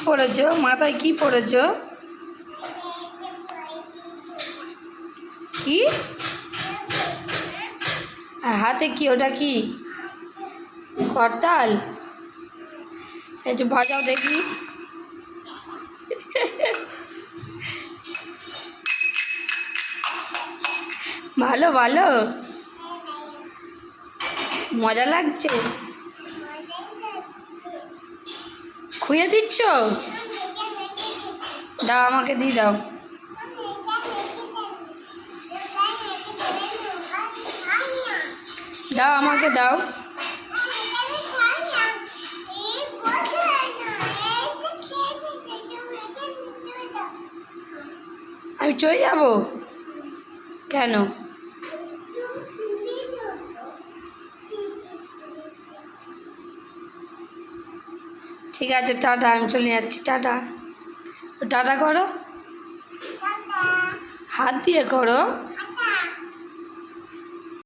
পরেছো মাথায়? কি পরেছো? কি? আর হাতে কি? ওটা কি? করতাল? একটু বাজাও দেখি। ভালো ভালো, মজা লাগছে। খুইয়ে দিচ্ছ? দাও আমাকে দিয়ে দাও। দাও আমাকে দাও। আমি চলে যাব কেন? ঠিক আছে, টাটা, আমি চলে যাচ্ছি। টাটা। টাটা করো, হাত দিয়ে করো।